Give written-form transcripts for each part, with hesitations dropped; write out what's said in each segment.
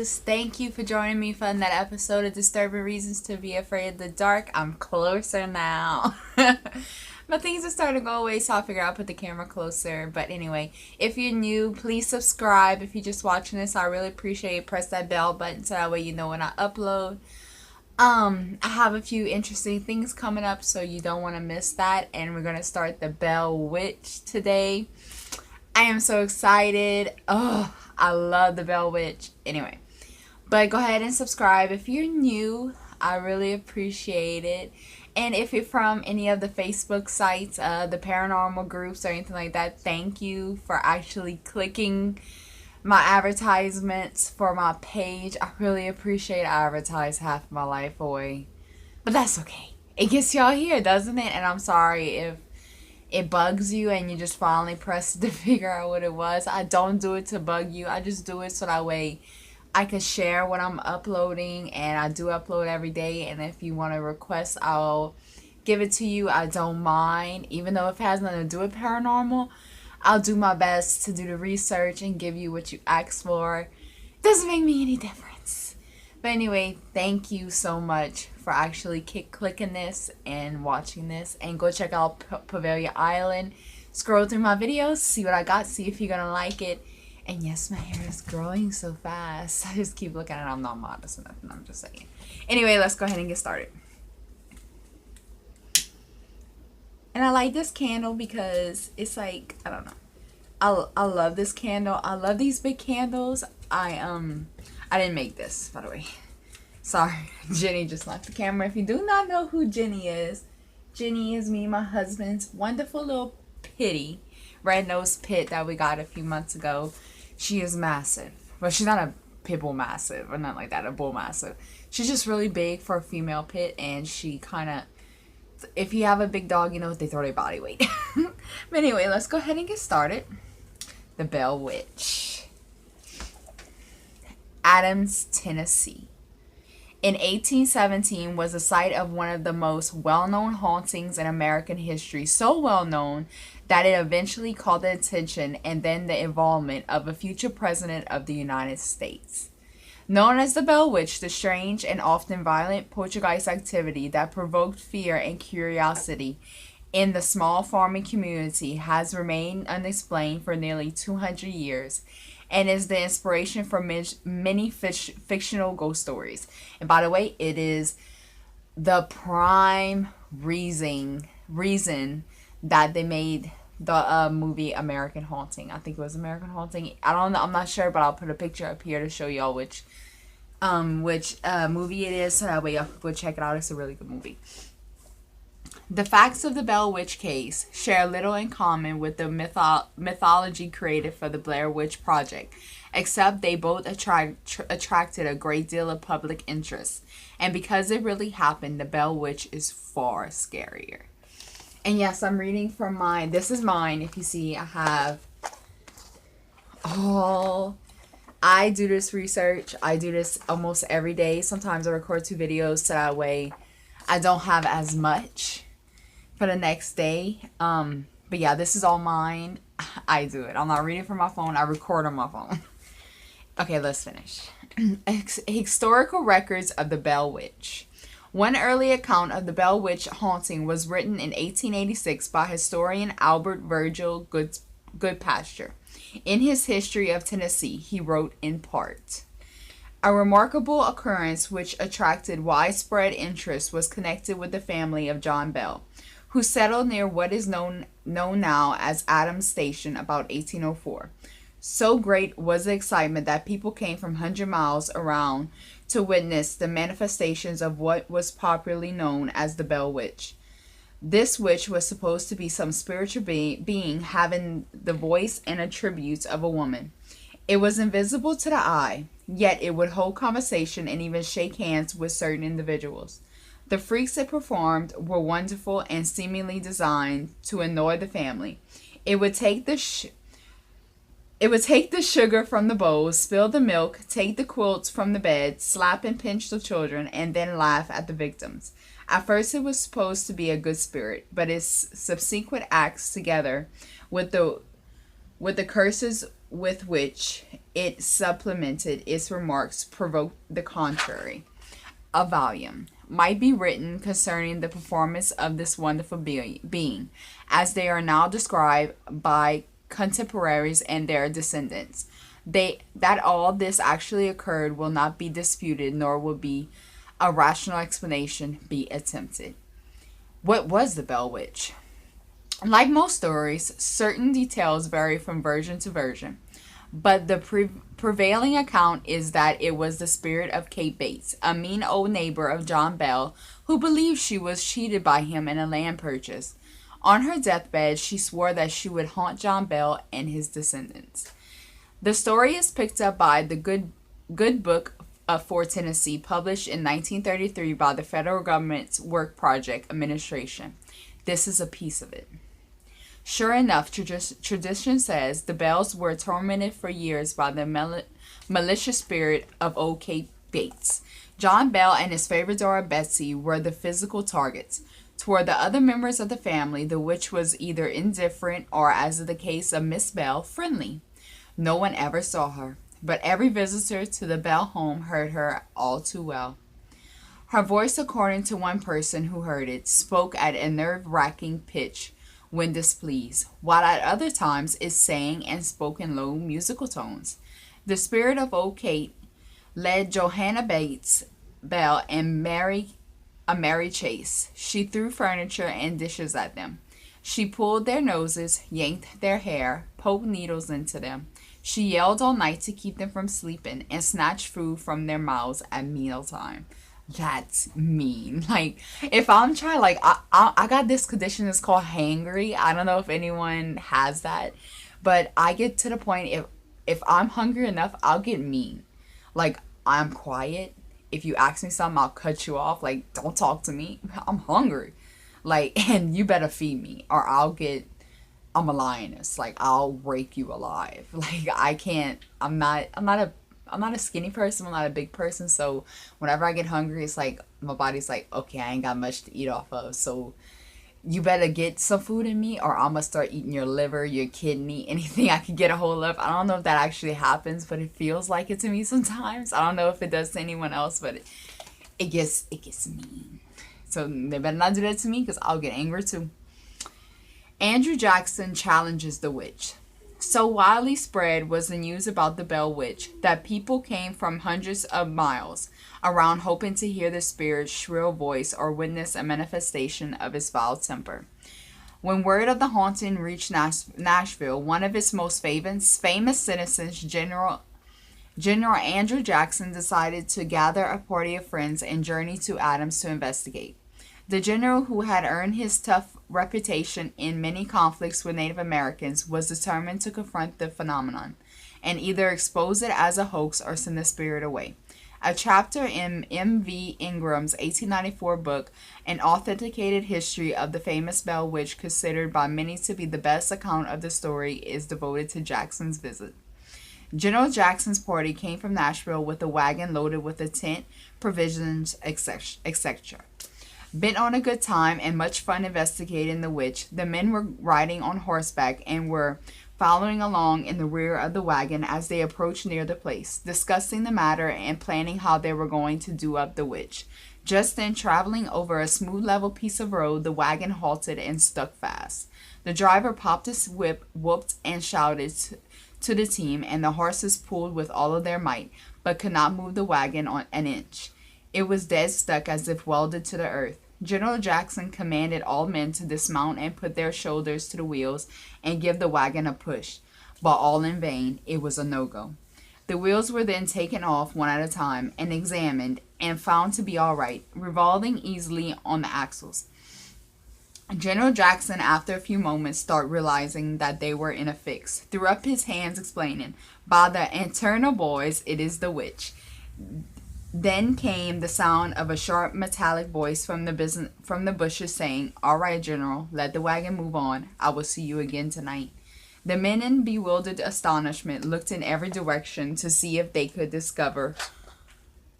Rose. Thank you for joining me for that episode of Disturbing Reasons to Be Afraid of the Dark. I'm closer now. My things are starting to go away, so I figured I'll put the camera closer. But anyway, if you're new, please subscribe. If you're just watching this, I really appreciate it. Press that bell button so that way you know when I upload. I have a few interesting things coming up, so you don't want to miss that. And we're going to start the Bell Witch today. I am so excited. Oh, I love the Bell Witch. Anyway, but go ahead and subscribe. If you're new, I really appreciate it. And if you're from any of the Facebook sites, the paranormal groups or anything like that, thank you for actually clicking my advertisements for my page. I really appreciate it. I advertise half of my life away. But that's okay. It gets y'all here, doesn't it? And I'm sorry if it bugs you and you just finally press to figure out what it was. I don't do it to bug you. I just do it so that way I can share what I'm uploading, and I do upload every day. And if you want to request, I'll give it to you. I don't mind. Even though if it has nothing to do with paranormal, I'll do my best to do the research and give you what you asked for. It doesn't make me any difference. But anyway, thank you so much for actually clicking this and watching this. And go check out Pavilion Island. Scroll through my videos, see what I got, see if you're going to like it. And yes, my hair is growing so fast. I just keep looking at it. I'm not modest or nothing. I'm just saying. Anyway, let's go ahead and get started. And I like this candle because it's like, I don't know. I love this candle. I love these big candles. I didn't make this, by the way. Sorry, Jenny just left the camera. If you do not know who Jenny is me and my husband's wonderful little pitty, red-nosed pit that we got a few months ago. She is massive. Well, she's not a pit bull massive or nothing like that, a bull massive. She's just really big for a female pit, and she kind of, if you have a big dog, you know, they throw their body weight. But anyway, let's go ahead and get started. The Bell Witch. Adams, Tennessee. In 1817 was the site of one of the most well-known hauntings in American history, so well-known that it eventually called the attention and then the involvement of a future president of the United States. Known as the Bell Witch, the strange and often violent poltergeist activity that provoked fear and curiosity in the small farming community has remained unexplained for nearly 200 years and is the inspiration for many fictional ghost stories. And by the way, it is the prime reason that they made the movie American Haunting. I think it was American Haunting. I don't know. I'm not sure, but I'll put a picture up here to show y'all which movie it is, so that way y'all can go check it out. It's a really good movie. The facts of the Bell Witch case share little in common with the mythology created for the Blair Witch Project, except they both attracted a great deal of public interest. And because it really happened, the Bell Witch is far scarier. And yes, I'm reading from mine. This is mine. If you see, I have I do this research. I do this almost every day. Sometimes I record 2 videos so that way I don't have as much for the next day. But yeah, this is all mine. I do it. I'm not reading from my phone. I record on my phone. Okay, let's finish. Historical records of the Bell Witch. One early account of the Bell Witch haunting was written in 1886 by historian Albert Virgil Goodpasture. In his History of Tennessee, he wrote in part, "A remarkable occurrence which attracted widespread interest was connected with the family of John Bell, who settled near what is known now as Adams Station about 1804. So great was the excitement that people came from 100 miles around to witness the manifestations of what was popularly known as the Bell Witch. This witch was supposed to be some spiritual being having the voice and attributes of a woman. It was invisible to the eye, yet it would hold conversation and even shake hands with certain individuals. The freaks it performed were wonderful and seemingly designed to annoy the family. It would take the sugar from the bowls, spill the milk, take the quilts from the bed, slap and pinch the children, and then laugh at the victims. At first it was supposed to be a good spirit, but its subsequent acts together with the curses with which it supplemented its remarks provoked the contrary. A volume might be written concerning the performance of this wonderful being, as they are now described by contemporaries and their descendants. That all this actually occurred will not be disputed, nor will be a rational explanation be attempted. What was the Bell Witch? Like most stories, certain details vary from version to version, but the prevailing account is that it was the spirit of Kate Bates, a mean old neighbor of John Bell, who believed she was cheated by him in a land purchase. On her deathbed, she swore that she would haunt John Bell and his descendants. The story is picked up by the Good Book for Tennessee, published in 1933 by the federal government's Work Project Administration. This is a piece of it. Sure enough, tradition says the Bells were tormented for years by the malicious spirit of old Kate Bates. John Bell and his favorite daughter Betsy were the physical targets. Toward the other members of the family, the witch was either indifferent or, as in the case of Miss Bell, friendly. No one ever saw her, but every visitor to the Bell home heard her all too well. Her voice, according to one person who heard it, spoke at a nerve-wracking pitch when displeased, while at other times it sang and spoke in low musical tones. The spirit of old Kate led Johanna Bates Bell and a merry chase. She threw furniture and dishes at them. She pulled their noses, yanked their hair, poked needles into them. She yelled all night to keep them from sleeping and snatched food from their mouths at mealtime. That's mean. Like, if I'm trying, like, I got this condition that's called hangry. I don't know if anyone has that, but I get to the point, if I'm hungry enough, I'll get mean. Like, I'm quiet. If you ask me something, I'll cut you off. Like, don't talk to me. I'm hungry. Like, and you better feed me, or I'm a lioness. Like, I'll rake you alive. Like, I can't. I'm not a skinny person. I'm not a big person. So whenever I get hungry, it's like my body's like, okay, I ain't got much to eat off of. So you better get some food in me, or I'm gonna start eating your liver, your kidney, anything I can get a hold of. I don't know if that actually happens, but it feels like it to me sometimes. I don't know if it does to anyone else, but it gets mean. So they better not do that to me, because I'll get angry too. Andrew Jackson challenges the witch. So widely spread was the news about the Bell Witch that people came from hundreds of miles around hoping to hear the spirit's shrill voice or witness a manifestation of its foul temper. When word of the haunting reached Nashville, one of its most famous citizens, General Andrew Jackson, decided to gather a party of friends and journey to Adams to investigate. The general, who had earned his tough reputation in many conflicts with Native Americans, was determined to confront the phenomenon and either expose it as a hoax or send the spirit away. A chapter in M.V. Ingram's 1894 book, An Authenticated History of the Famous Bell Witch, considered by many to be the best account of the story, is devoted to Jackson's visit. General Jackson's party came from Nashville with a wagon loaded with a tent, provisions, etc. Bent on a good time and much fun investigating the witch, the men were riding on horseback and were following along in the rear of the wagon as they approached near the place, discussing the matter and planning how they were going to do up the witch. Just then, traveling over a smooth level piece of road, the wagon halted and stuck fast. The driver popped his whip, whooped and shouted to the team, and the horses pulled with all of their might, but could not move the wagon on an inch. It was dead stuck as if welded to the earth. General Jackson commanded all men to dismount and put their shoulders to the wheels and give the wagon a push, but all in vain. It was a no-go. The wheels were then taken off one at a time and examined and found to be all right, revolving easily on the axles. General Jackson, after a few moments, started realizing that they were in a fix, threw up his hands explaining, "By the eternal boys, it is the witch." Then came the sound of a sharp metallic voice from the bushes saying, "All right, General, let the wagon move on. I will see you again tonight." The men, in bewildered astonishment, looked in every direction to see if they could discover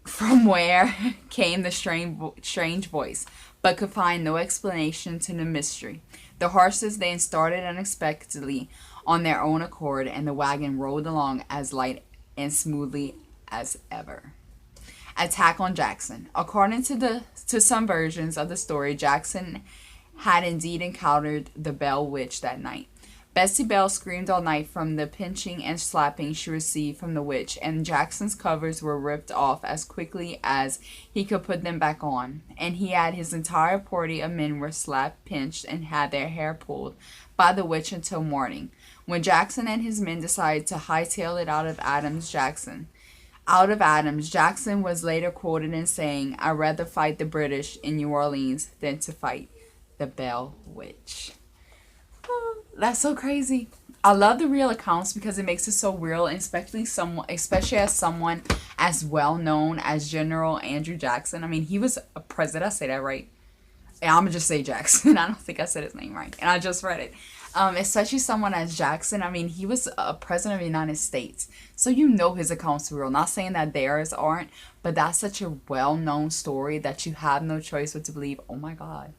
from where came the strange voice, but could find no explanation to the mystery. The horses then started unexpectedly on their own accord, and the wagon rolled along as light and smoothly as ever. Attack on Jackson. According to some versions of the story, Jackson had indeed encountered the Bell Witch that night. Bessie Bell screamed all night from the pinching and slapping she received from the witch, and Jackson's covers were ripped off as quickly as he could put them back on. And he had his entire party of men were slapped, pinched, and had their hair pulled by the witch until morning, when Jackson and his men decided to hightail it out of Adams. Jackson was later quoted in saying, "I'd rather fight the British in New Orleans than to fight the Bell Witch." That's so crazy. I love the real accounts because it makes it so real, and especially as someone as well known as General Andrew Jackson. I mean, he was a president. I say that right? Yeah, I'm gonna just say Jackson. I don't think I said his name right, and I just read it. Especially someone as Jackson. I mean, he was a president of the United States, so you know his accounts are real. Not saying that theirs aren't, but that's such a well-known story that you have no choice but to believe. Oh my God,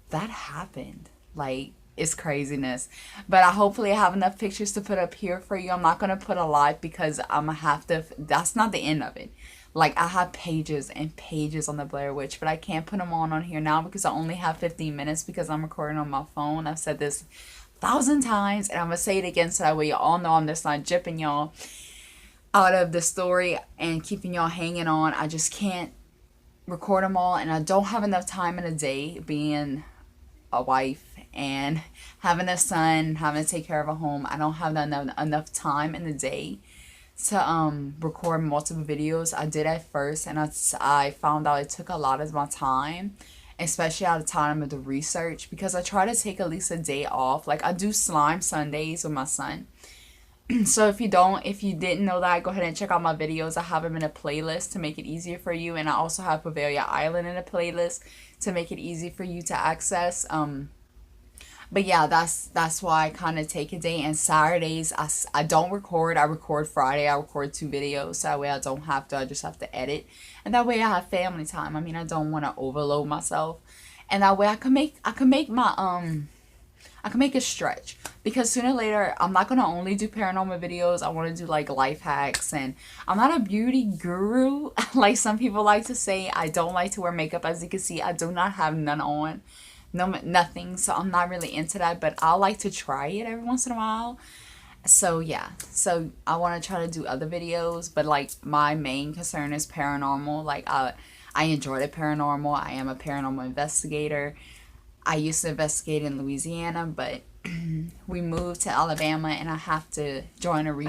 that happened. Like, it's craziness. But I hopefully have enough pictures to put up here for you. I'm not going to put a lot because I'm going to have to, that's not the end of it. Like, I have pages and pages on the Blair Witch, but I can't put them on here now because I only have 15 minutes because I'm recording on my phone. I've said this 1,000 times, and I'm going to say it again so that way you all know I'm just not jipping y'all out of the story and keeping y'all hanging on. I just can't record them all, and I don't have enough time in a day being a wife and having a son, having to take care of a home. I don't have enough time in the day to record multiple videos. I did at first, and I found out it took a lot of my time, especially at the time of the research, because I try to take at least a day off. Like, I do slime Sundays with my son. So if you didn't know that, go ahead and check out my videos. I have them in a playlist to make it easier for you, and I also have Pavelia Island in a playlist to make it easy for you to access. But yeah, that's why I kind of take a day. And Saturdays, I don't record. I record Friday. I record 2 videos. So that way I don't have to. I just have to edit. And that way I have family time. I mean, I don't want to overload myself. And that way I can make a stretch. Because sooner or later, I'm not going to only do paranormal videos. I want to do like life hacks. And I'm not a beauty guru like some people like to say. I don't like to wear makeup. As you can see, I do not have none on. Nothing, so I'm not really into that, but I like to try it every once in a while. So yeah, so I want to try to do other videos, but like my main concern is paranormal. Like I enjoy the paranormal. I am a paranormal investigator. I used to investigate in Louisiana, but we moved to Alabama, and I have to join a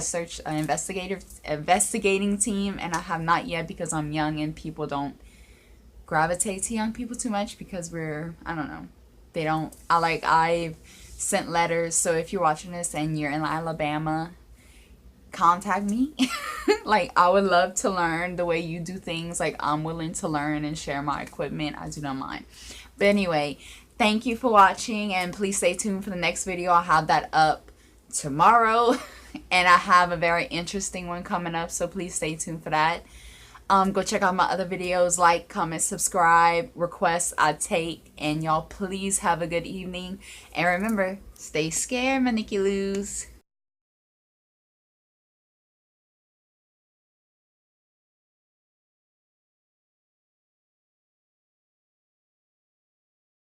investigating team, and I have not yet because I'm young and people don't gravitate to young people too much because I don't know, I've sent letters. So if you're watching this and you're in Alabama, contact me. Like, I would love to learn the way you do things. Like, I'm willing to learn and share my equipment. I do not mind. But anyway, thank you for watching, and please stay tuned for the next video. I'll have that up tomorrow, and I have a very interesting one coming up, so please stay tuned for that. Go check out my other videos. Like, comment, subscribe, requests I take. And y'all, please have a good evening. And remember, stay scared, Maniculoos.